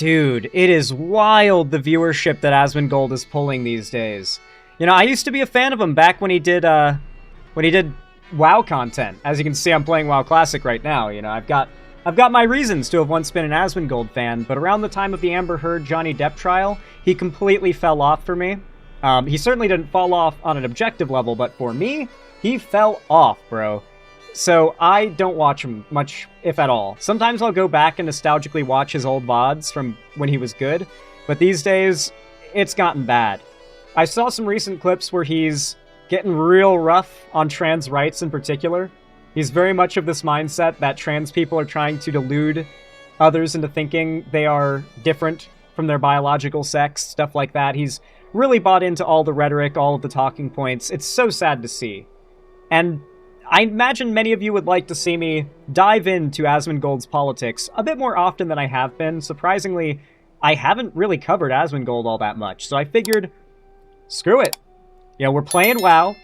Dude, it is wild the viewership that Asmongold is pulling these days. You know, I used to be a fan of him back when he did WoW content. As you can see, I'm playing WoW Classic right now. You know, I've got my reasons to have once been an Asmongold fan, but around the time of the Amber Heard Johnny Depp trial, he completely fell off for me. He certainly didn't fall off on an objective level, but for me, he fell off, bro. So I don't watch him much, if at all. Sometimes I'll go back and nostalgically watch his old VODs from when he was good, but these days, it's gotten bad. I saw some recent clips where he's getting real rough on trans rights in particular. He's very much of this mindset that trans people are trying to delude others into thinking they are different from their biological sex, stuff like that. He's really bought into all the rhetoric, all of the talking points. It's so sad to see. And I imagine many of you would like to see me dive into Asmongold's politics a bit more often than I have been. Surprisingly, I haven't really covered Asmongold all that much, so I figured, screw it. You know, we're playing WoW,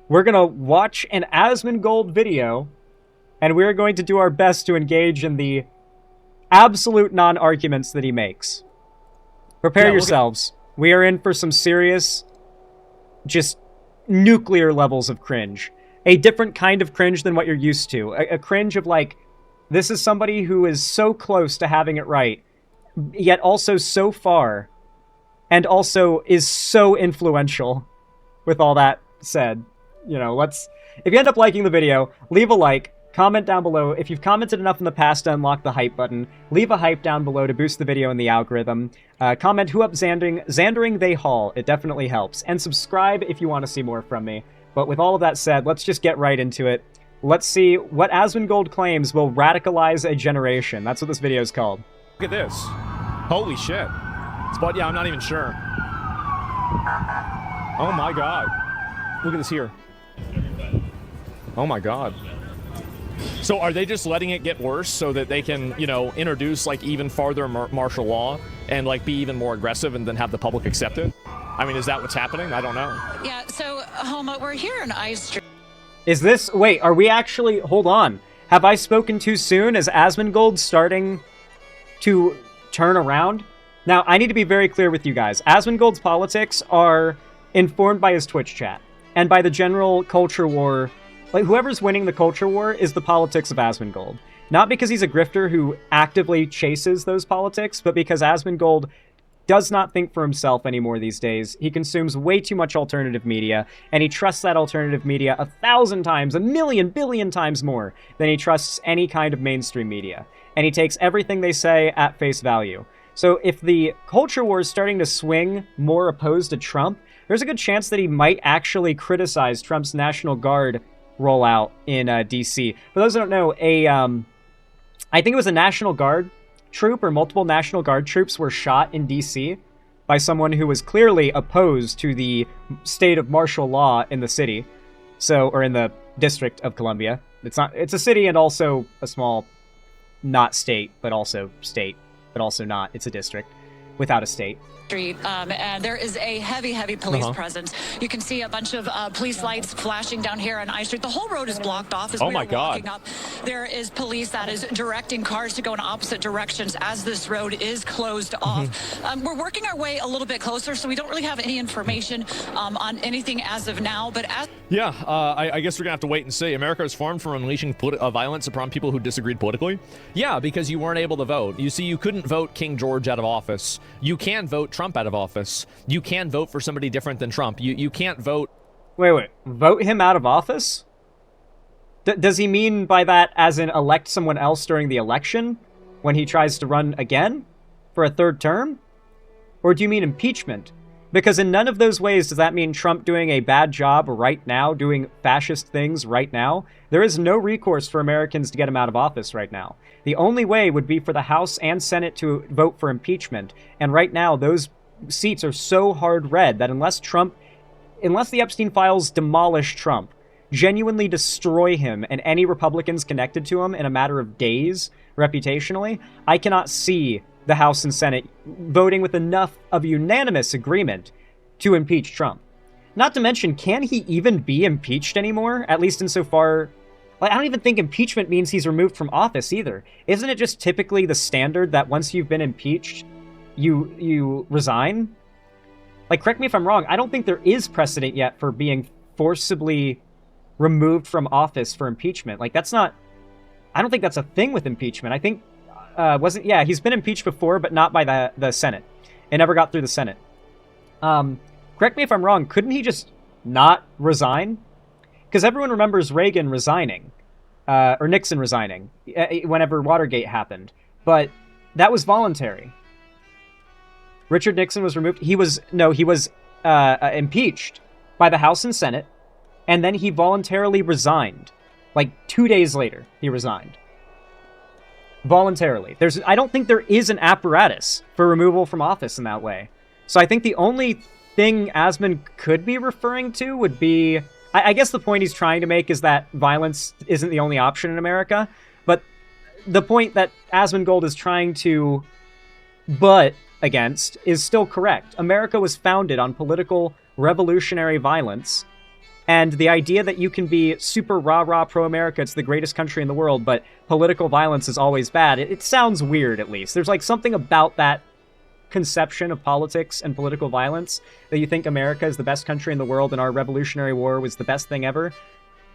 we're gonna watch an Asmongold video, and we're going to do our best to engage in the absolute non-arguments that he makes. Prepare yourselves. We are in for some serious, just nuclear levels of cringe. A different kind of cringe than what you're used to. A cringe of like, this is somebody who is so close to having it right, yet also so far, and also is so influential. With all that said, you know, if you end up liking the video, leave a like, comment down below. If you've commented enough in the past to unlock the hype button, leave a hype down below to boost the video in the algorithm. Comment who up Xandering they haul. It definitely helps. And subscribe if you want to see more from me. But with all of that said, let's just get right into it. Let's see what Asmongold claims will radicalize a generation. That's what this video is called. Look at this. Holy shit. But yeah, I'm not even sure. Oh my god. Look at this here. Oh my god. So are they just letting it get worse so that they can, you know, introduce like even farther martial law and like be even more aggressive and then have the public accept it? I mean, is that what's happening? I don't know. Yeah, so, Homa, we're here in Ice. Is this... Wait, are we actually... Hold on. Have I spoken too soon? Is Asmongold starting to turn around? Now, I need to be very clear with you guys. Asmongold's politics are informed by his Twitch chat and by the general culture war. Like, whoever's winning the culture war is the politics of Asmongold. Not because he's a grifter who actively chases those politics, but because Asmongold does not think for himself anymore these days. He consumes way too much alternative media, and he trusts that alternative media 1,000 times, 1,000,000 billion times more than he trusts any kind of mainstream media. And he takes everything they say at face value. So if the culture war is starting to swing more opposed to Trump, there's a good chance that he might actually criticize Trump's National Guard rollout in DC. For those who don't know, I think it was a National Guard troop or multiple National Guard troops were shot in DC by someone who was clearly opposed to the state of martial law in the city. So, or in the District of Columbia. It's a city and also a small, not state, but also state, but also not. It's a district without a state. Street, and there is a heavy police presence. You can see a bunch of police lights flashing down here on I Street. The whole road is blocked off as we are walking up. There is police that is directing cars to go in opposite directions as this road is closed off. We're working our way a little bit closer, so we don't really have any information on anything as of now. But as I guess we're gonna have to wait and see. America is formed from unleashing violence upon people who disagreed politically. Yeah, because you weren't able to vote. You see, you couldn't vote King George out of office. You can vote Trump out of office. You can vote for somebody different than Trump. You can't vote... Wait. Vote him out of office? Does he mean by that as in elect someone else during the election when he tries to run again for a third term? Or do you mean impeachment? Because in none of those ways does that mean Trump doing a bad job right now, doing fascist things right now. There is no recourse for Americans to get him out of office right now. The only way would be for the House and Senate to vote for impeachment. And right now, those seats are so hard red that unless the Epstein files demolish Trump, genuinely destroy him and any Republicans connected to him in a matter of days, reputationally, I cannot see the House and Senate voting with enough of unanimous agreement to impeach Trump. Not to mention, can he even be impeached anymore? At least insofar... Like, I don't even think impeachment means he's removed from office either. Isn't it just typically the standard that once you've been impeached, you resign. Like, correct me if I'm wrong, I don't think there is precedent yet for being forcibly removed from office for impeachment. Like, that's not... I don't think that's a thing with impeachment. I think... he's been impeached before, but not by the Senate. It never got through the Senate. Correct me if I'm wrong, couldn't he just not resign? Because everyone remembers Reagan resigning. Or Nixon resigning. Whenever Watergate happened. But that was voluntary. Richard Nixon was removed. He was impeached by the House and Senate, and then he voluntarily resigned. Like 2 days later, he resigned. Voluntarily. I don't think there is an apparatus for removal from office in that way. So I think the only thing Asmon could be referring to would be... I guess the point he's trying to make is that violence isn't the only option in America, but the point that Asmongold is trying to butt against is still correct. America was founded on political revolutionary violence, and the idea that you can be super rah-rah pro-America, it's the greatest country in the world, but political violence is always bad, it sounds weird, at least. There's like something about that conception of politics and political violence that you think America is the best country in the world and our Revolutionary War was the best thing ever,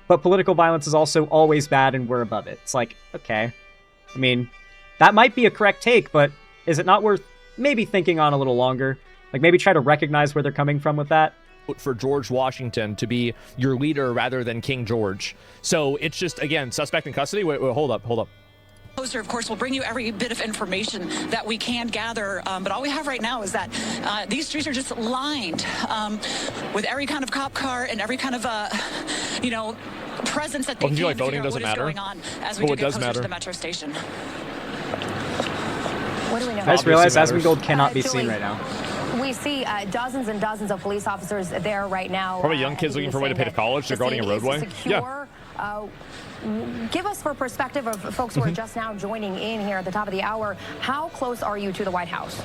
but political violence is also always bad and we're above it. It's like, okay. I mean, that might be a correct take, but is it not worth maybe thinking on a little longer? Like, maybe try to recognize where they're coming from with that? For George Washington to be your leader rather than King George. So it's just, again, suspect in custody. Wait, hold up. Poster, of course, will bring you every bit of information that we can gather, but all we have right now is that these streets are just lined with every kind of cop car and every kind of, presence that they can like figure voting out doesn't what is matter? going on as we Well, do it get does closer to matter. the metro station. What do we know? I just realized Obviously Asmongold cannot be Julie, seen right now. We see dozens and dozens of police officers there right now. Probably young kids looking for a way to pay to college. They're guarding a roadway. Secure. Give us for perspective of folks who are just now joining in here at the top of the hour. How close are you to the White House?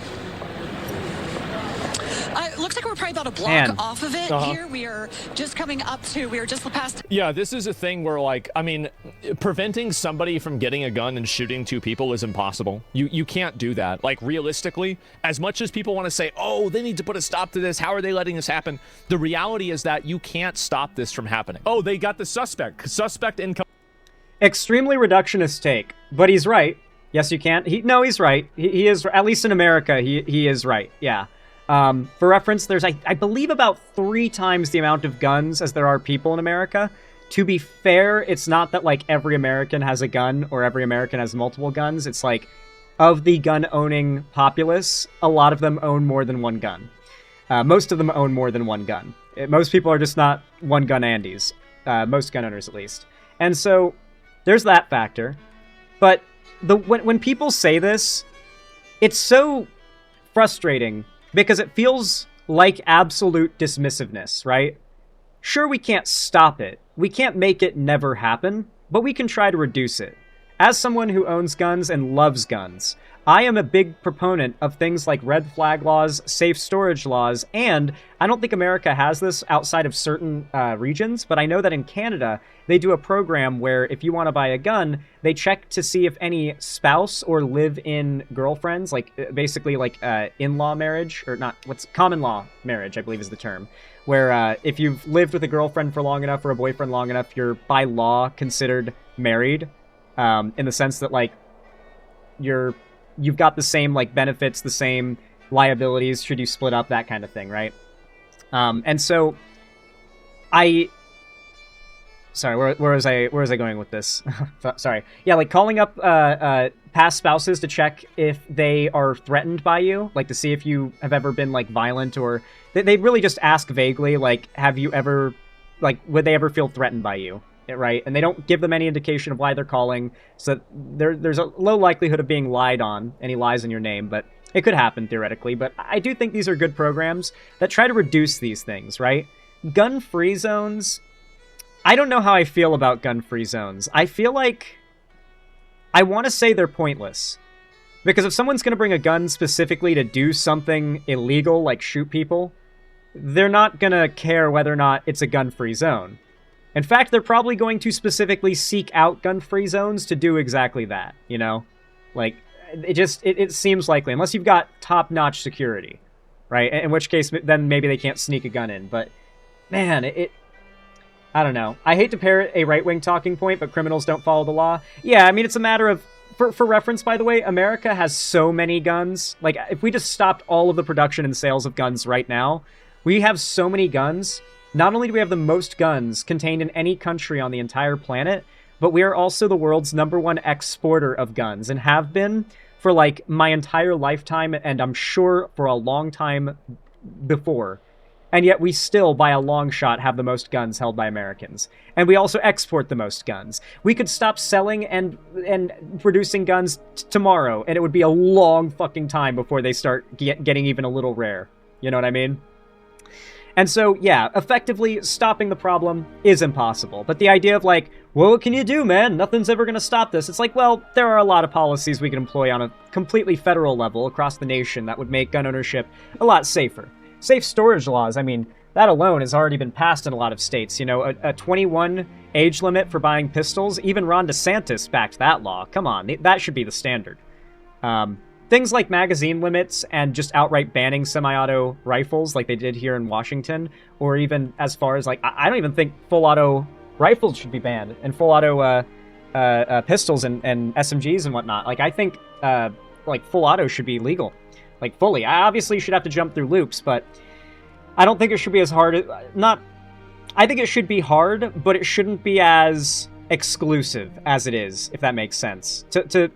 It looks like we're probably about a block off of it here. We are just past. Yeah, this is a thing where, like, I mean, preventing somebody from getting a gun and shooting two people is impossible. You can't do that. Like, realistically, as much as people want to say, oh, they need to put a stop to this, how are they letting this happen? The reality is that you can't stop this from happening. Oh, they got the suspect. Suspect income. Extremely reductionist take, but he's right. Yes, you can. He's right. He is, at least in America, he is right. Yeah. For reference, there's, I believe, about 3 times the amount of guns as there are people in America. To be fair, it's not that, like, every American has a gun or every American has multiple guns. It's like, of the gun-owning populace, a lot of them own more than one gun. Most of them own more than one gun. Most people are just not one-gun Andes. Most gun owners, at least. And so, there's that factor. But when people say this, it's so frustrating because it feels like absolute dismissiveness, right? Sure, we can't stop it. We can't make it never happen, but we can try to reduce it. As someone who owns guns and loves guns, I am a big proponent of things like red flag laws, safe storage laws, and I don't think America has this outside of certain regions, but I know that in Canada, they do a program where if you want to buy a gun, they check to see if any spouse or live-in girlfriends, like basically like in-law marriage, or not, what's common law marriage, I believe is the term, where if you've lived with a girlfriend for long enough or a boyfriend long enough, you're by law considered married, in the sense that, like, you've got the same, like, benefits, the same liabilities should you split up, that kind of thing, right? And so sorry, where was I going with this? Sorry. Yeah, like calling up past spouses to check if they are threatened by you, like to see if you have ever been, like, violent, or they really just ask vaguely, like, have you ever, like, would they ever feel threatened by you? Right? And they don't give them any indication of why they're calling, so there's a low likelihood of being lied on, any lies in your name, but it could happen theoretically. But I do think these are good programs that try to reduce these things, right? Gun-free zones, I don't know how I feel about gun-free zones. I feel like I want to say they're pointless. Because if someone's going to bring a gun specifically to do something illegal, like shoot people, they're not going to care whether or not it's a gun-free zone. In fact, they're probably going to specifically seek out gun-free zones to do exactly that, you know? Like, it seems likely, unless you've got top-notch security, right? In which case, then maybe they can't sneak a gun in. But, man, I don't know. I hate to parrot a right-wing talking point, but criminals don't follow the law. Yeah, I mean, it's a matter of... For reference, by the way, America has so many guns. Like, if we just stopped all of the production and sales of guns right now, we have so many guns. Not only do we have the most guns contained in any country on the entire planet, but we are also the world's #1 exporter of guns, and have been for, like, my entire lifetime, and I'm sure for a long time before. And yet we still, by a long shot, have the most guns held by Americans. And we also export the most guns. We could stop selling and producing guns tomorrow, and it would be a long fucking time before they start getting even a little rare. You know what I mean? And so, yeah, effectively, stopping the problem is impossible. But the idea of, like, well, what can you do, man? Nothing's ever going to stop this. It's like, well, there are a lot of policies we can employ on a completely federal level across the nation that would make gun ownership a lot safer. Safe storage laws, I mean, that alone has already been passed in a lot of states. You know, a 21 age limit for buying pistols, even Ron DeSantis backed that law. Come on, that should be the standard. Things like magazine limits and just outright banning semi-auto rifles like they did here in Washington, or even as far as, like, I don't even think full-auto rifles should be banned, and full-auto pistols and SMGs and whatnot. Like, I think, like, full-auto should be legal. Like, fully. I obviously should have to jump through loops, but I don't think it should be as hard. I think it should be hard, but it shouldn't be as exclusive as it is, if that makes sense. To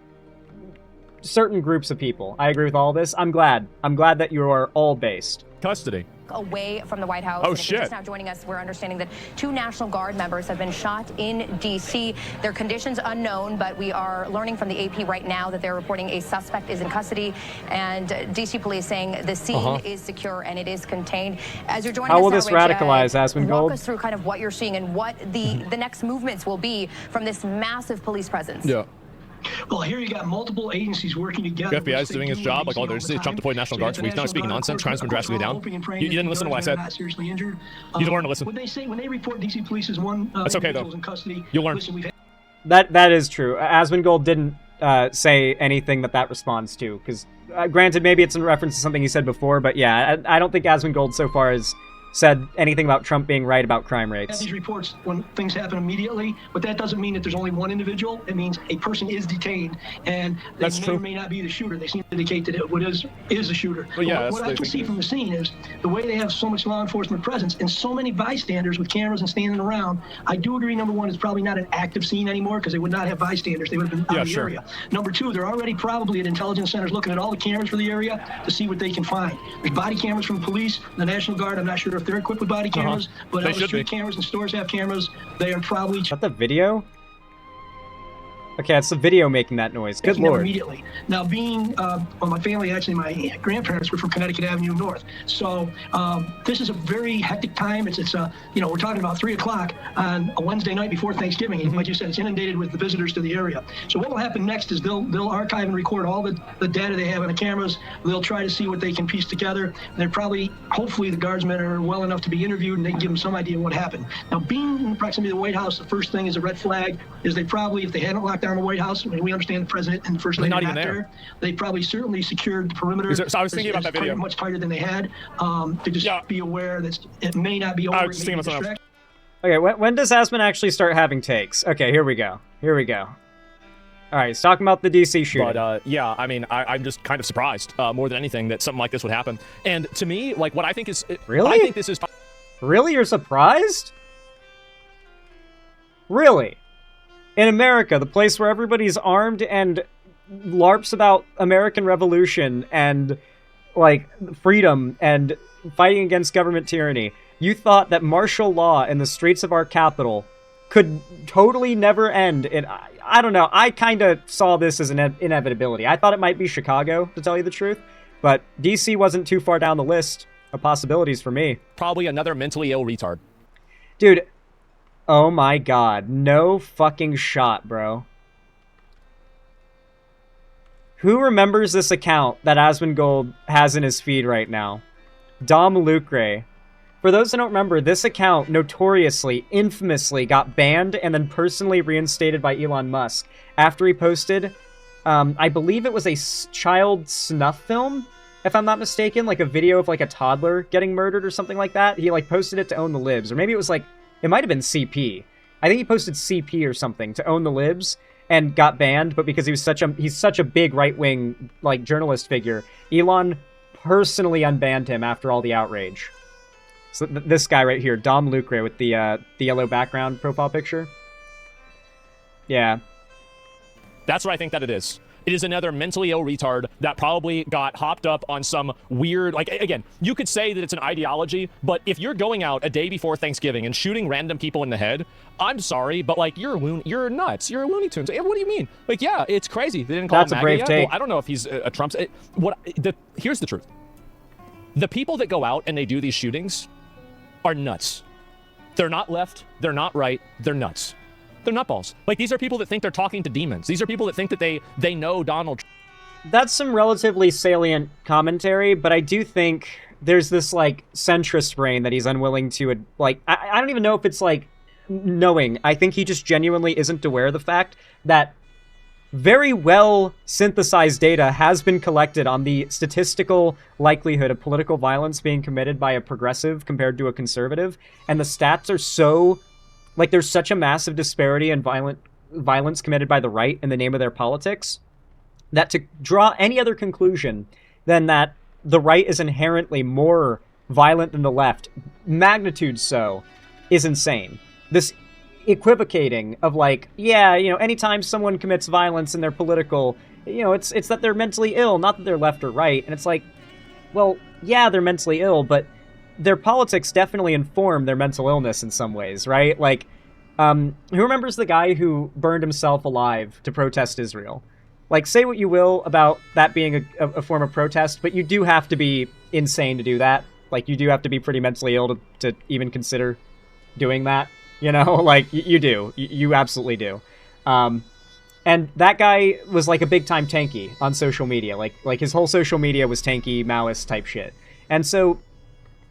certain groups of people. I agree with all this. I'm glad that you are all based. Custody. Away from the White House. Oh, and if you're shit. just now joining us, we're understanding that 2 National Guard members have been shot in D.C. Their conditions unknown, but we are learning from the AP right now that they're reporting a suspect is in custody, and D.C. police saying the scene is secure and it is contained. As you're joining us now, how will this Rich, radicalize, Asmongold? Walk us through kind of what you're seeing and what the next movements will be from this massive police presence. Yeah. Well, here you got multiple agencies working together. The FBI is doing its job, like all there's Trump deployed National Guard, so he's not speaking nonsense. Crime's been drastically down. You didn't listen to what I said. Seriously injured. You learn to listen. When they report DC police as one That's okay, though. in custody, You'll learn. Listen, That is true. Asmongold didn't say anything that responds to, because granted, maybe it's in reference to something he said before, but yeah, I don't think Asmongold so far has said anything about Trump being right about crime rates. These reports when things happen immediately, but that doesn't mean that there's only one individual. It means a person is detained, and they may or may not be the shooter. They seem to indicate that it is a shooter. Well, yeah, what I can see from the scene is the way they have so much law enforcement presence and so many bystanders with cameras and standing around. I do agree, number one, it's probably not an active scene anymore because they would not have bystanders. They would have been out of the area. Number two, they're already probably at intelligence centers looking at all the cameras for the area to see what they can find. There's body cameras from police, the National Guard. I'm not sure if they're equipped with body cameras, but all the street cameras and stores have cameras. They are probably... Is that the video? Okay, it's the video making that noise. Good lord. Immediately. Now, being, well, my family, actually, my grandparents were from Connecticut Avenue North. So this is a very hectic time. It's you know, we're talking about 3 o'clock on a Wednesday night before Thanksgiving. And like you said, it's inundated with the visitors to the area. So what will happen next is they'll archive and record all the data they have on the cameras. They'll try to see what they can piece together. And they're probably, hopefully, the guardsmen are well enough to be interviewed and they can give them some idea of what happened. Now, being in the proximity of the White House, the first thing is a red flag is they probably, if they hadn't locked down the White House, I mean, we understand the president and the first lady not not even there. They probably certainly secured the perimeter. So I was thinking about that video. Much tighter than they had. To just be aware that it may not be over. I was thinking about something else. Okay, when does Asmon actually start having takes? Okay, here we go. All right, he's talking about the DC shooting. But, yeah, I mean, I'm just kind of surprised, more than anything, that something like this would happen. And to me, like, what I think is... Really? I think this is... Really? You're surprised? Really? In America, the place where everybody's armed and LARPs about American Revolution and, like, freedom and fighting against government tyranny, you thought that martial law in the streets of our capital could totally never end. And I don't know, I kind of saw this as an inevitability. I thought it might be Chicago, to tell you the truth, but DC wasn't too far down the list of possibilities for me. Probably another mentally ill retard. Dude, oh my god, no fucking shot, bro. Who remembers this account that Asmongold has in his feed right now? Dom Lucre. For those who don't remember, this account notoriously, infamously got banned and then personally reinstated by Elon Musk after he posted I believe it was a child snuff film, if I'm not mistaken, like a video of like a toddler getting murdered or something like that. He like posted it to Own the Libs, or maybe it was like, it might have been CP. I think he posted CP or something to Own the Libs and got banned, but because he's such a big right-wing like journalist figure, Elon personally unbanned him after all the outrage. So this guy right here, Dom Lucre, with the yellow background profile picture. Yeah. That's what I think that it is. It is another mentally ill retard that probably got hopped up on some weird, like, again, you could say that it's an ideology, but if you're going out a day before Thanksgiving and shooting random people in the head, I'm sorry, but, like, you're nuts. You're a Looney Tunes. What do you mean? Like, yeah, it's crazy. They didn't call him MAGA brave yet. take. Well, I don't know if he's a Trump... Here's the truth. The people that go out and they do these shootings are nuts. They're not left. They're not right. They're nuts. They're nutballs. Like, these are people that think they're talking to demons. These are people that think that they know Donald Trump. That's some relatively salient commentary, but I do think there's this, like, centrist brain that he's unwilling to, like, I don't even know if it's, like, knowing. I think he just genuinely isn't aware of the fact that very well synthesized data has been collected on the statistical likelihood of political violence being committed by a progressive compared to a conservative, and the stats are so... Like, there's such a massive disparity in violence committed by the right in the name of their politics that to draw any other conclusion than that the right is inherently more violent than the left, magnitude so, is insane. This equivocating of, like, yeah, you know, anytime someone commits violence and they're political, you know, it's that they're mentally ill, not that they're left or right. And it's like, well, yeah, they're mentally ill, but their politics definitely inform their mental illness in some ways, right? Like, who remembers the guy who burned himself alive to protest Israel? Like, say what you will about that being a form of protest, but you do have to be insane to do that. Like, you do have to be pretty mentally ill to even consider doing that, you know? Like, you do. You absolutely do. And that guy was, like, a big-time tanky on social media. Like his whole social media was tanky, Maoist type shit. And so...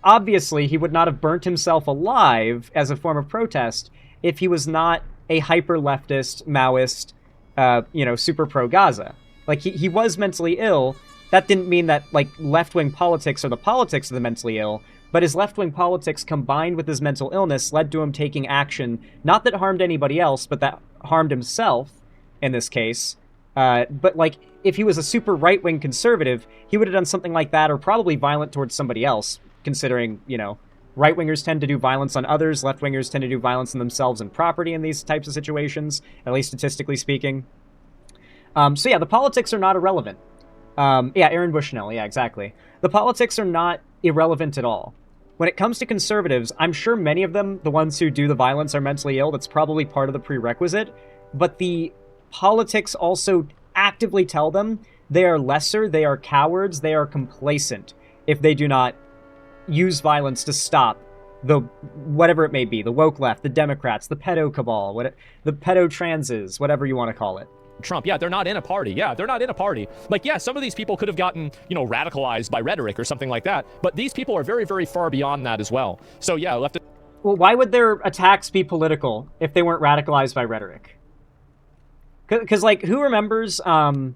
obviously, he would not have burnt himself alive as a form of protest if he was not a hyper-leftist, Maoist, you know, super pro-Gaza. Like, he was mentally ill. That didn't mean that, like, left-wing politics are the politics of the mentally ill, but his left-wing politics combined with his mental illness led to him taking action, not that harmed anybody else, but that harmed himself, in this case. But, like, if he was a super right-wing conservative, he would have done something like that, or probably violent towards somebody else, considering, you know, right-wingers tend to do violence on others, left-wingers tend to do violence on themselves and property in these types of situations, at least statistically speaking. So yeah, the politics are not irrelevant. Yeah, Aaron Bushnell, yeah, exactly. The politics are not irrelevant at all. When it comes to conservatives, I'm sure many of them, the ones who do the violence, are mentally ill. That's probably part of the prerequisite. But the politics also actively tell them they are lesser, they are cowards, they are complacent if they do not use violence to stop the whatever it may be, the woke left, the Democrats, the pedo cabal, the pedo transes, whatever you want to call it. Trump, yeah, they're not in a party. Yeah, they're not in a party. Like, yeah, some of these people could have gotten, you know, radicalized by rhetoric or something like that, but these people are very, very far beyond that as well. So yeah, Well, why would their attacks be political if they weren't radicalized by rhetoric? Because, like, who remembers, because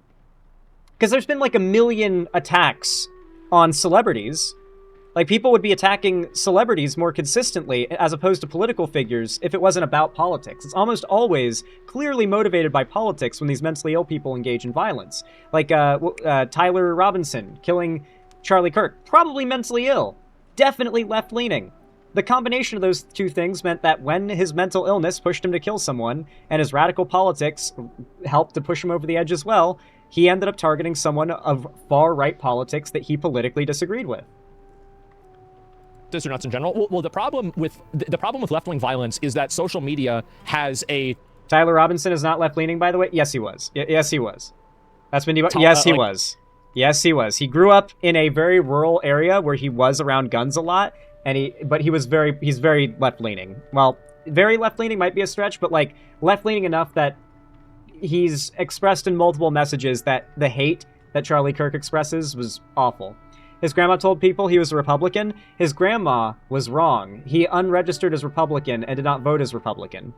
there's been, like, a million attacks on celebrities. Like, people would be attacking celebrities more consistently as opposed to political figures if it wasn't about politics. It's almost always clearly motivated by politics when these mentally ill people engage in violence. Like, Tyler Robinson killing Charlie Kirk. Probably mentally ill. Definitely left-leaning. The combination of those two things meant that when his mental illness pushed him to kill someone, and his radical politics helped to push him over the edge as well, he ended up targeting someone of far-right politics that he politically disagreed with. Or nuts in general. Well, the problem with left-wing violence is that social media has a... Tyler Robinson is not left-leaning, by the way? Yes, he was. Yes, he was. That's been debunked. Yes, he was. Yes, he was. He grew up in a very rural area where he was around guns a lot, but he's very left-leaning. Well, very left-leaning might be a stretch, but, like, left-leaning enough that he's expressed in multiple messages that the hate that Charlie Kirk expresses was awful. His grandma told people he was a Republican. His grandma was wrong. He unregistered as Republican and did not vote as Republican.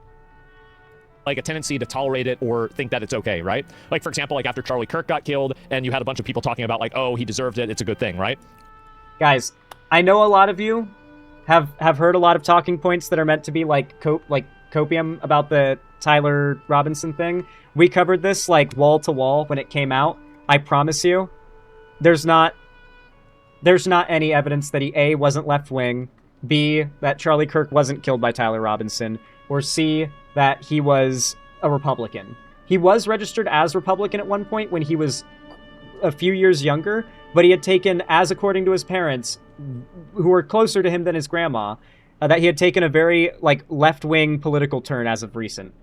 like a tendency to tolerate it or think that it's okay, right? Like, for example, like after Charlie Kirk got killed and you had a bunch of people talking about like, oh, he deserved it, it's a good thing, right? Guys, I know a lot of you have heard a lot of talking points that are meant to be like copium about the Tyler Robinson thing. We covered this like wall to wall when it came out. I promise you, there's not any evidence that he A, wasn't left-wing, B, that Charlie Kirk wasn't killed by Tyler Robinson, or C, that he was a Republican. He was registered as Republican at one point when he was a few years younger, but he had taken, as according to his parents, who were closer to him than his grandma, that he had taken a very, like, left-wing political turn as of recent.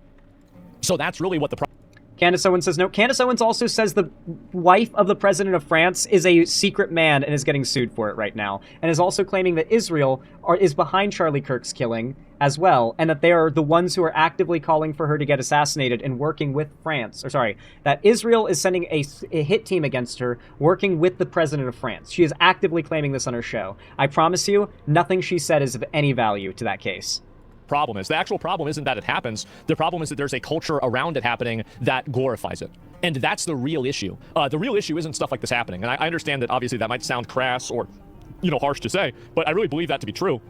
So that's really what the problem. Candace Owens says no. Candace Owens also says the wife of the president of France is a secret man and is getting sued for it right now, and is also claiming that Israel is behind Charlie Kirk's killing as well, and that they are the ones who are actively calling for her to get assassinated and working with France. Or sorry, that Israel is sending a hit team against her, working with the president of France. She is actively claiming this on her show. I promise you, nothing she said is of any value to that case. Problem is, the actual problem isn't that it happens. The problem is that there's a culture around it happening that glorifies it. And that's the real issue. The real issue isn't stuff like this happening. And I understand that obviously that might sound crass or, harsh to say, but I really believe that to be true.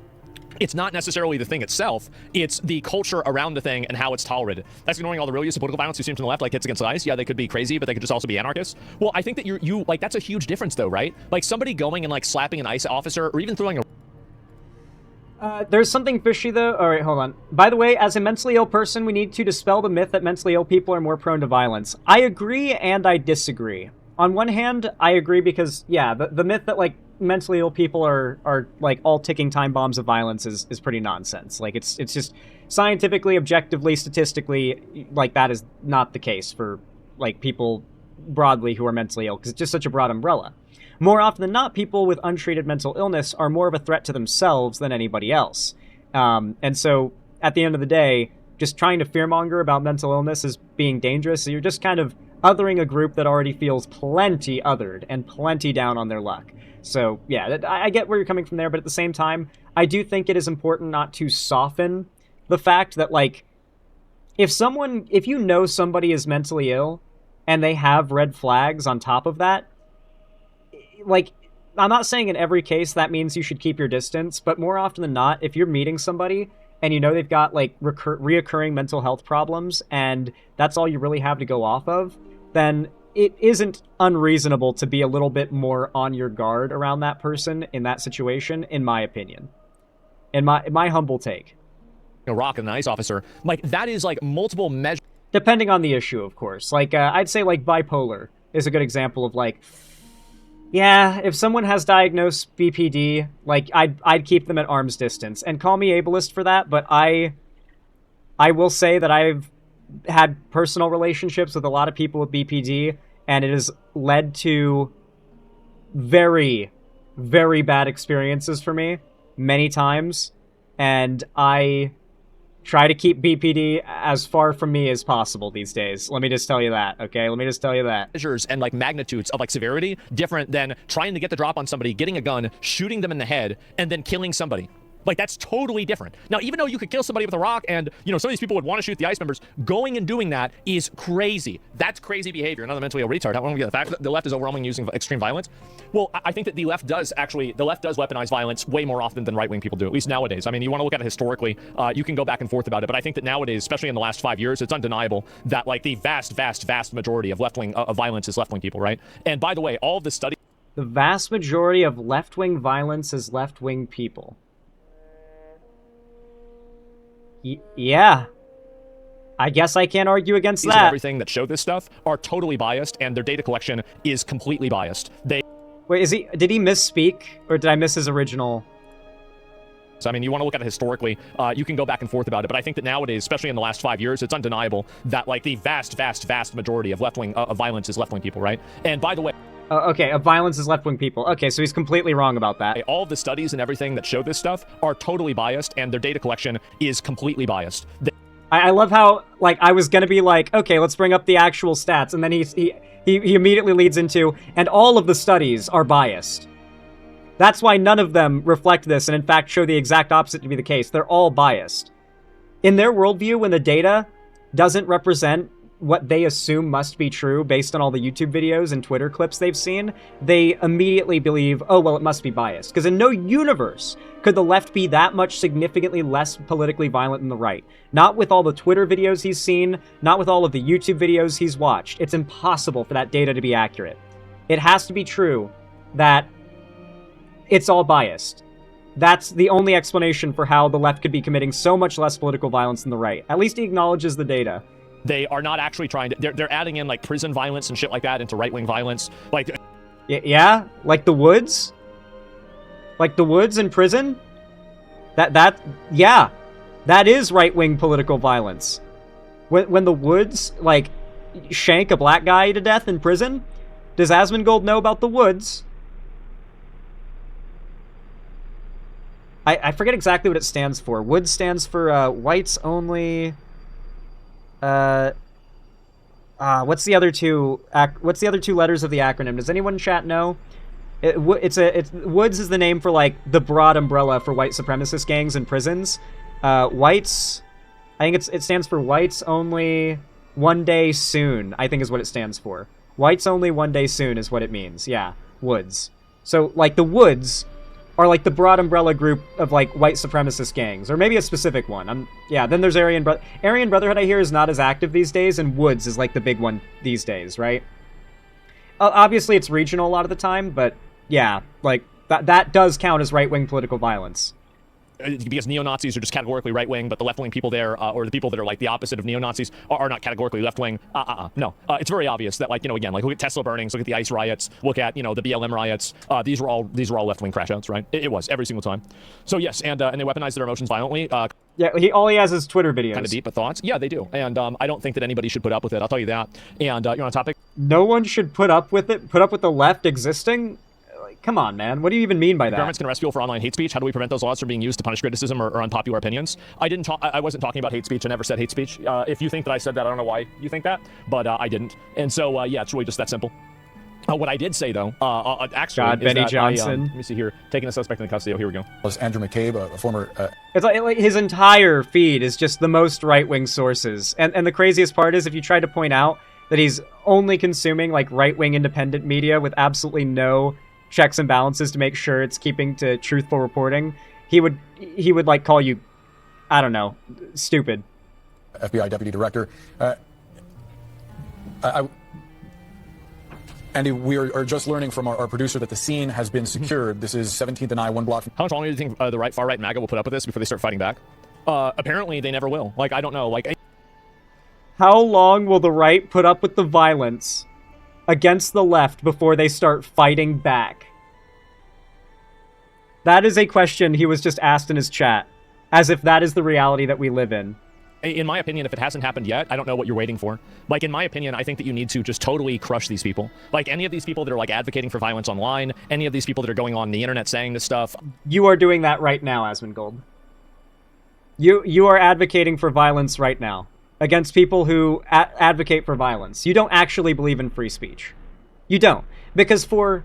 It's not necessarily the thing itself, it's the culture around the thing and how it's tolerated. That's ignoring all the real use of political violence who seem from the left, like hits against ICE. Yeah, they could be crazy, but they could just also be anarchists. Well, I think that you like, that's a huge difference though, right? Like somebody going and like slapping an ICE officer or even throwing a there's something fishy, though. All right, hold on. By the way, as a mentally ill person, we need to dispel the myth that mentally ill people are more prone to violence. I agree and I disagree. On one hand, I agree because, yeah, the myth that, like, mentally ill people are like, all ticking time bombs of violence is pretty nonsense. Like, it's just scientifically, objectively, statistically, like, that is not the case for, like, people broadly who are mentally ill, because it's just such a broad umbrella. More often than not, people with untreated mental illness are more of a threat to themselves than anybody else. And so, at the end of the day, just trying to fearmonger about mental illness as being dangerous, you're just kind of othering a group that already feels plenty othered and plenty down on their luck. So, yeah, I get where you're coming from there, but at the same time, I do think it is important not to soften the fact that, like, if you know somebody is mentally ill, and they have red flags on top of that, like, I'm not saying in every case that means you should keep your distance, but more often than not, if you're meeting somebody and you know they've got, like, reoccurring mental health problems and that's all you really have to go off of, then it isn't unreasonable to be a little bit more on your guard around that person in that situation, in my opinion. In my humble take. rock and an ICE officer, like, that is, like, multiple measures. Depending on the issue, of course. Like, I'd say, like, bipolar is a good example of, like, yeah, if someone has diagnosed BPD, like, I'd keep them at arm's distance. And call me ableist for that, but I will say that I've had personal relationships with a lot of people with BPD, and it has led to very, very bad experiences for me, many times. And I try to keep BPD as far from me as possible these days. Let me just tell you that, okay? Let me just tell you that. Measures and, like, magnitudes of, like, severity different than trying to get the drop on somebody, getting a gun, shooting them in the head, and then killing somebody. Like, that's totally different. Now, even though you could kill somebody with a rock and, some of these people would want to shoot the ICE members, going and doing that is crazy. That's crazy behavior. Another mentally ill retard. How long we get the fact that the left is overwhelmingly using extreme violence? Well, I think that the left does weaponize violence way more often than right-wing people do, at least nowadays. I mean, you want to look at it historically, you can go back and forth about it, but I think that nowadays, especially in the last 5 years, it's undeniable that, like, the vast majority of left-wing violence is left-wing people, right? And by the way, all of the studies... The vast majority of left-wing violence is left-wing people. Yeah. I guess I can't argue against that. Everything that show this stuff are totally biased, and their data collection is completely biased. Wait, did he misspeak, or did I miss his original? I mean, you want to look at it historically, you can go back and forth about it, but I think that nowadays, especially in the last 5 years, it's undeniable that, like, the vast majority of left-wing violence is left-wing people, right? And by the way... okay, of violence is left-wing people. Okay, so he's completely wrong about that. All of the studies and everything that show this stuff are totally biased, and their data collection is completely biased. I love how, like, I was gonna be like, okay, let's bring up the actual stats, and then he immediately leads into, and all of the studies are biased. That's why none of them reflect this, and in fact show the exact opposite to be the case. They're all biased. In their worldview, when the data doesn't represent what they assume must be true based on all the YouTube videos and Twitter clips they've seen, they immediately believe, oh, well, it must be biased. Because in no universe could the left be that much significantly less politically violent than the right. Not with all the Twitter videos he's seen, not with all of the YouTube videos he's watched. It's impossible for that data to be accurate. It has to be true that it's all biased. That's the only explanation for how the left could be committing so much less political violence than the right. At least he acknowledges the data. They are not actually trying to... They're adding in, like, prison violence and shit like that into right-wing violence. Like... Yeah? Like the Woods? Like the Woods in prison? Yeah. That is right-wing political violence. When the Woods, like, shank a black guy to death in prison? Does Asmongold know about the Woods? I forget exactly what it stands for. Woods stands for, whites only... what's the other two letters of the acronym? Does anyone in chat know? Woods is the name for, like, the broad umbrella for white supremacist gangs in prisons. Whites, I think it stands for whites only one day soon, I think is what it stands for. Whites only one day soon is what it means. Yeah, Woods. So, like, the Woods are like the broad umbrella group of like white supremacist gangs, or maybe a specific one. Yeah, then there's Aryan Brotherhood, I hear, is not as active these days, and Woods is like the big one these days, right? Obviously it's regional a lot of the time, but yeah, like that does count as right-wing political violence. Because neo-Nazis are just categorically right-wing, but the left-wing people there, or the people that are like the opposite of neo-Nazis, are not categorically left-wing. No. It's very obvious that, like, you know, again, like, look at Tesla burnings, look at the ICE riots, look at, you know, the BLM riots. These were all left-wing crash outs, right? It was every single time. So yes, and they weaponize their emotions violently. Yeah, all he has is Twitter videos. Kind of deep, but thoughts. Yeah, they do, and I don't think that anybody should put up with it. I'll tell you that. And you're on a topic. No one should put up with it. Put up with the left existing. Come on, man. What do you even mean by that? The government's going to arrest people for online hate speech. How do we prevent those laws from being used to punish criticism or unpopular opinions? I wasn't talking about hate speech. I never said hate speech. If you think that I said that, I don't know why you think that, but I didn't. And so, yeah, it's really just that simple. What I did say, though, actually, God, Benny Johnson. Let me see here. Taking a suspect in custody. Oh, here we go. Was Andrew McCabe, a former... It's like his entire feed is just the most right-wing sources. And the craziest part is if you try to point out that he's only consuming, like, right-wing independent media with absolutely no checks and balances to make sure it's keeping to truthful reporting, he would like call you, I don't know, stupid. FBI deputy director. Andy, we are just learning from our producer that the scene has been secured. This is 17th and I, one block. How much longer do you think the far right MAGA will put up with this before they start fighting back? Apparently they never will. Like, I don't know. Like, how long will the right put up with the violence against the left before they start fighting back? That is a question he was just asked in his chat, as if that is the reality that we live in. In my opinion, if it hasn't happened yet, I don't know what you're waiting for. Like, in my opinion, I think that you need to just totally crush these people. Like, any of these people that are, like, advocating for violence online, any of these people that are going on the internet saying this stuff. You are doing that right now, Asmongold. You are advocating for violence right now against people who advocate for violence. You don't actually believe in free speech. You don't. Because for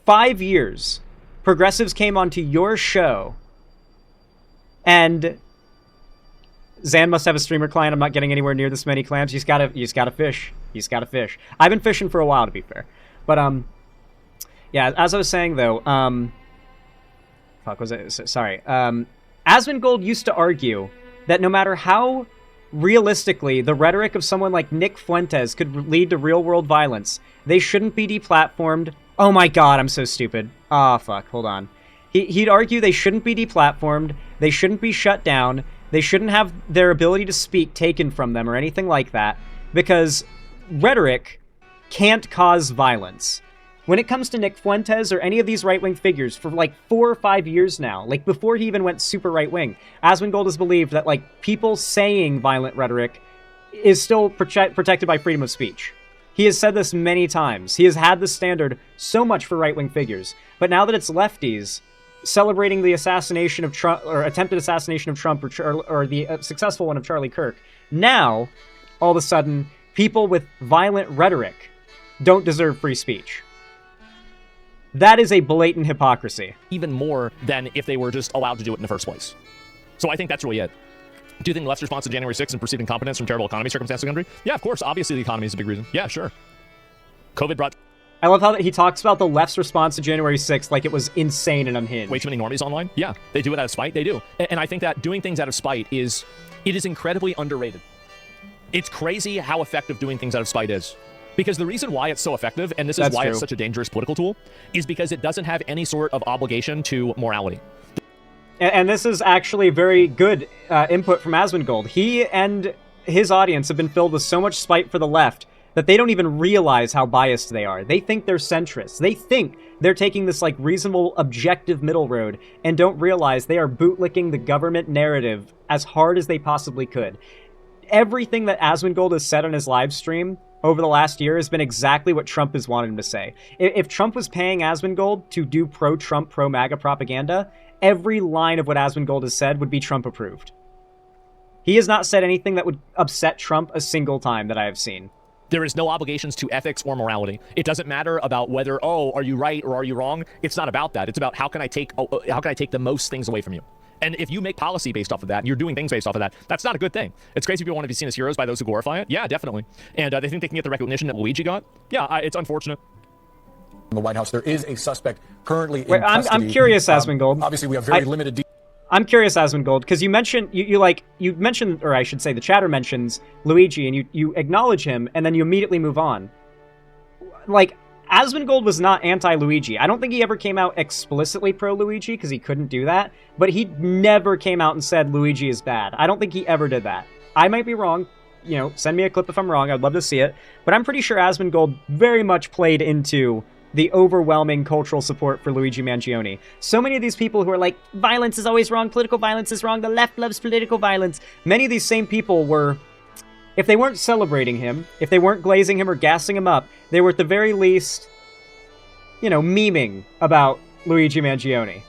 5 years, progressives came onto your show, and Zan must have a streamer client. I'm not getting anywhere near this many clams. You just gotta fish. I've been fishing for a while, to be fair. But, yeah, as I was saying, though, Asmongold used to argue that no matter how realistically the rhetoric of someone like Nick Fuentes could lead to real-world violence, they shouldn't be deplatformed. Oh my god, I'm so stupid. Ah, fuck, hold on. He'd argue they shouldn't be deplatformed, they shouldn't be shut down, they shouldn't have their ability to speak taken from them or anything like that, because rhetoric can't cause violence. When it comes to Nick Fuentes or any of these right-wing figures for like 4 or 5 years now, like before he even went super right-wing, Asmongold has believed that like people saying violent rhetoric is still protected by freedom of speech. He has said this many times. He has had this standard so much for right-wing figures. But now that it's lefties celebrating the assassination of Trump, or attempted assassination of Trump, or the successful one of Charlie Kirk, now, all of a sudden, people with violent rhetoric don't deserve free speech. That is a blatant hypocrisy. Even more than if they were just allowed to do it in the first place. So I think that's really it. Do you think the left's response to January 6th and perceived incompetence from terrible economy circumstances in the country? Yeah, of course. Obviously, the economy is a big reason. Yeah, sure. COVID brought I love how he talks about the left's response to January 6th like it was insane and unhinged. way too many normies online. Yeah, they do it out of spite. They do. And I think that doing things out of spite is incredibly underrated. It's crazy how effective doing things out of spite is. Because the reason why it's so effective, and this is why it's such a dangerous political tool, is because it doesn't have any sort of obligation to morality. And this is actually very good input from Asmongold. He and his audience have been filled with so much spite for the left that they don't even realize how biased they are. They think they're centrist. They think they're taking this like reasonable, objective middle road and don't realize they are bootlicking the government narrative as hard as they possibly could. Everything that Asmongold has said on his live stream over the last year has been exactly what Trump has wanted him to say. If Trump was paying Asmongold to do pro-Trump, pro-MAGA propaganda, every line of what Asmongold has said would be Trump approved. He has not said anything that would upset Trump a single time that I have seen. There is no obligations to ethics or morality. It doesn't matter about whether, oh, are you right or are you wrong? It's not about that. It's about how can I take the most things away from you? And if you make policy based off of that, and you're doing things based off of that, that's not a good thing. It's crazy people want to be seen as heroes by those who glorify it. Yeah, definitely. And they think they can get the recognition that Luigi got. Yeah, it's unfortunate. In the White House, there is a suspect currently in custody. I'm curious, Asmongold. Obviously, we have very limited. I'm curious, Asmongold, because you mentioned you mentioned, or I should say, the chatter mentions Luigi, and you acknowledge him, and then you immediately move on. Like, Asmongold was not anti-Luigi. I don't think he ever came out explicitly pro-Luigi, because he couldn't do that, but he never came out and said Luigi is bad. I don't think he ever did that. I might be wrong. You know, send me a clip if I'm wrong. I'd love to see it. But I'm pretty sure Asmongold very much played into the overwhelming cultural support for Luigi Mangione. So many of these people who are like, violence is always wrong, political violence is wrong, the left loves political violence. Many of these same people were, if they weren't celebrating him, if they weren't glazing him or gassing him up, they were at the very least, you know, memeing about Luigi Mangione.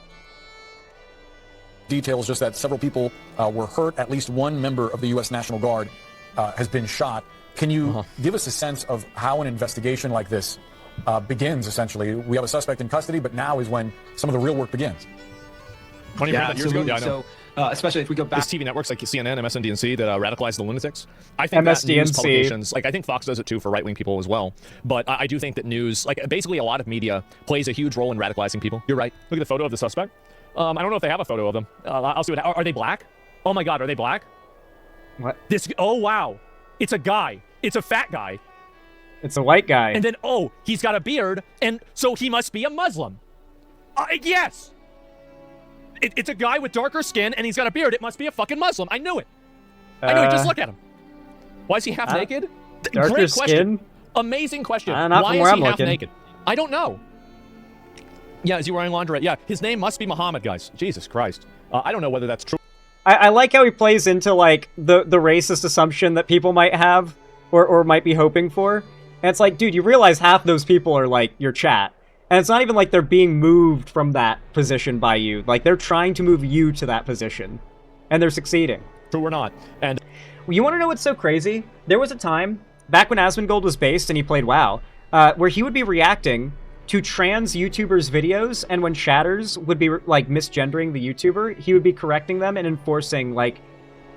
Details just that several people were hurt. At least one member of the U.S. National Guard has been shot. Can you give us a sense of how an investigation like this begins, essentially? We have a suspect in custody, but now is when some of the real work begins. Yeah, absolutely. Yeah, I know. So, especially if we go back... There's TV networks like CNN, MSNBC that radicalize the lunatics. I think that news publications, like I think Fox does it too for right-wing people as well. But I do think that news, like basically a lot of media, plays a huge role in radicalizing people. You're right. Look at the photo of the suspect. I don't know if they have a photo of them. I'll see what... Are they black? Oh my God, are they black? What? Oh wow. It's a guy. It's a fat guy. It's a white guy. And then, oh, he's got a beard, and so he must be a Muslim. Yes! It's a guy with darker skin, and he's got a beard. It must be a fucking Muslim. I knew it. I knew it. Just look at him. Why is he half naked? Darker Great question. skin? Amazing question. Not Why from is where he I'm half looking. naked? I don't know. Yeah, is he wearing lingerie? Yeah, his name must be Muhammad, guys. Jesus Christ. I don't know whether that's true. I like how he plays into, like, the racist assumption that people might have or might be hoping for. And it's like, dude, you realize half those people are, like, your chat. And it's not even like they're being moved from that position by you. Like, they're trying to move you to that position. And they're succeeding. True or not. And you want to know what's so crazy? There was a time, back when Asmongold was based and he played WoW, where he would be reacting to trans YouTubers' videos, and when chatters would be, like, misgendering the YouTuber, he would be correcting them and enforcing, like,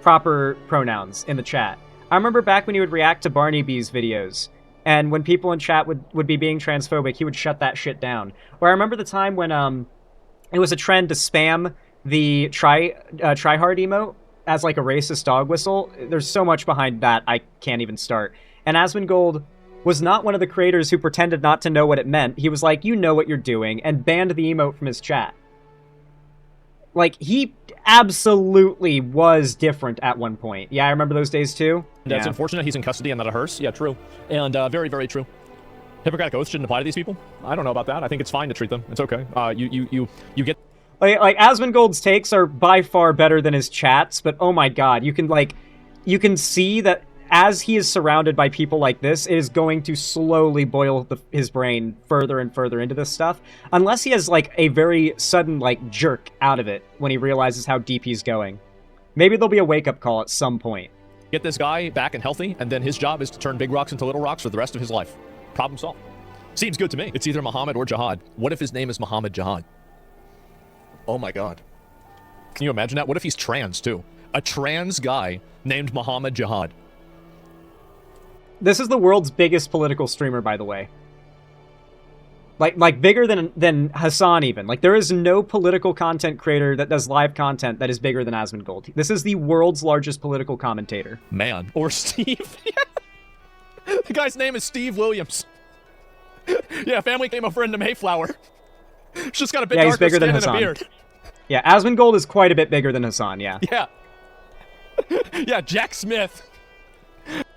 proper pronouns in the chat. I remember back when he would react to Barney B's videos, and when people in chat would be being transphobic, he would shut that shit down. Or I remember the time when it was a trend to spam the try hard emote as like a racist dog whistle. There's so much behind that I can't even start. And Asmongold was not one of the creators who pretended not to know what it meant. He was like, you know what you're doing, and banned the emote from his chat. Like, he absolutely was different at one point. Yeah, I remember those days too. That's unfortunate. He's in custody and not a hearse. Yeah, true. And very, very true. Hippocratic oath shouldn't apply to these people. I don't know about that. I think it's fine to treat them. It's okay. You get... Like Asmongold's takes are by far better than his chats, but oh my god, you can see that as he is surrounded by people like this, it is going to slowly boil his brain further and further into this stuff, unless he has, like, a very sudden, like, jerk out of it when he realizes how deep he's going. Maybe there'll be a wake-up call at some point. Get this guy back and healthy, and then his job is to turn big rocks into little rocks for the rest of his life. Problem solved. Seems good to me. It's either Muhammad or Jihad. What if his name is Muhammad Jihad? Oh my god. Can you imagine that? What if he's trans, too? A trans guy named Muhammad Jihad. This is the world's biggest political streamer, by the way. Like bigger than Hassan even. Like, there is no political content creator that does live content that is bigger than Asmongold. This is the world's largest political commentator. Man. Or Steve. The guy's name is Steve Williams. Yeah, family came over into Mayflower. She's just got a bit darker he's bigger skin than and a Hassan. beard. Yeah, Asmongold is quite a bit bigger than Hassan, yeah. Yeah. Yeah, Jack Smith.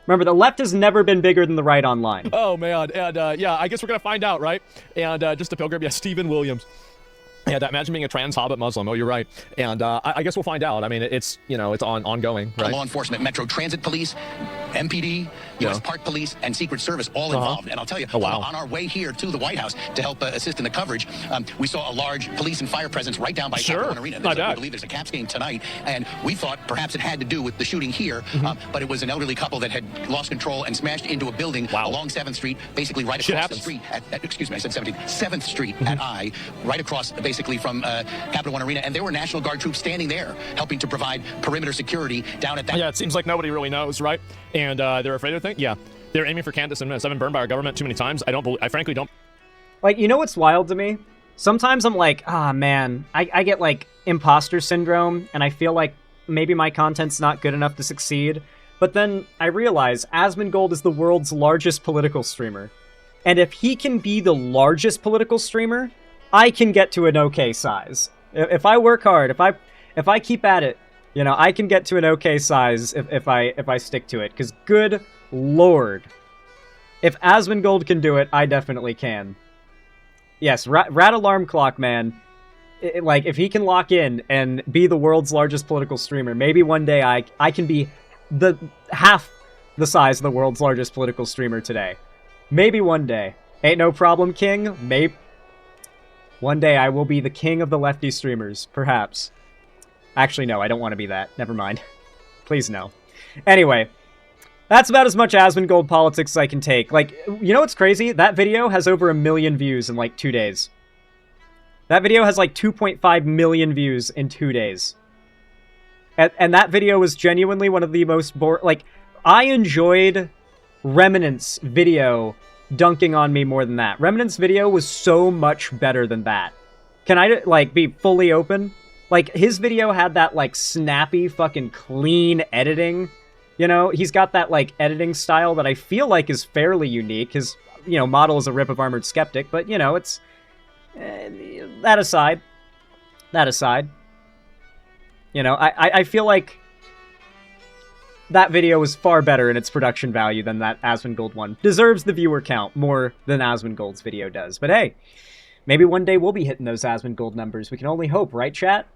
Remember, the left has never been bigger than the right online. Oh, man. And, yeah, I guess we're going to find out, right? And just a pilgrim, yeah, Stephen Williams. Yeah, imagine being a trans Hobbit Muslim. Oh, you're right. And I guess we'll find out. I mean, it's, you know, it's ongoing, right? Law enforcement, Metro Transit Police, MPD, U.S. Park Police, and Secret Service all involved. And I'll tell you, on our way here to the White House to help assist in the coverage, we saw a large police and fire presence right down by Capital One Arena. We believe there's a Caps game tonight, and we thought perhaps it had to do with the shooting here, but it was an elderly couple that had lost control and smashed into a building along 7th Street, basically right across the street at excuse me, I said 17th, 7th Street at I, right across basically from Capital One Arena, and there were National Guard troops standing there helping to provide perimeter security down at that. Yeah, it seems like nobody really knows, right? And they're afraid of things. Yeah, they're aiming for Candace and Miss. I've been burned by our government too many times. I frankly don't. Like, you know what's wild to me? Sometimes I'm like, man, I get like imposter syndrome, and I feel like maybe my content's not good enough to succeed. But then I realize Asmongold is the world's largest political streamer. And if he can be the largest political streamer, I can get to an okay size. If I work hard, if I keep at it, you know, I can get to an okay size if I stick to it. Because good lord, if Asmongold can do it, I definitely can. Yes, rat alarm clock, man. Like, if he can lock in and be the world's largest political streamer, maybe one day I can be the half the size of the world's largest political streamer today. Maybe one day. Ain't no problem, king. Maybe. One day I will be the king of the lefty streamers, perhaps. Actually, no, I don't want to be that. Never mind. Please, no. Anyway, that's about as much Asmongold politics as I can take. Like, you know what's crazy? That video has over 1 million views in, like, 2 days. That video has, like, 2.5 million views in 2 days. And that video was genuinely one of the most like, I enjoyed Remnant's video dunking on me more than that. Remnant's video was so much better than that. Can I, like, be fully open? Like, his video had that, like, snappy, fucking clean editing. You know, he's got that, like, editing style that I feel like is fairly unique. His, you know, model is a Rip of Armored Skeptic, but, you know, it's... that aside. You know, I feel like that video is far better in its production value than that Asmongold one. Deserves the viewer count more than Asmongold's video does. But hey, maybe one day we'll be hitting those Asmongold numbers. We can only hope, right, chat?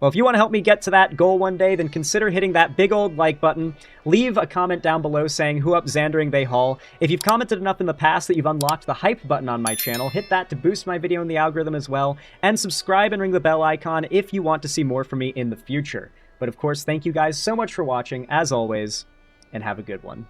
Well, if you want to help me get to that goal one day, then consider hitting that big old like button. Leave a comment down below saying, who up Xandering they haul. If you've commented enough in the past that you've unlocked the hype button on my channel, hit that to boost my video in the algorithm as well. And subscribe and ring the bell icon if you want to see more from me in the future. But of course, thank you guys so much for watching, as always, and have a good one.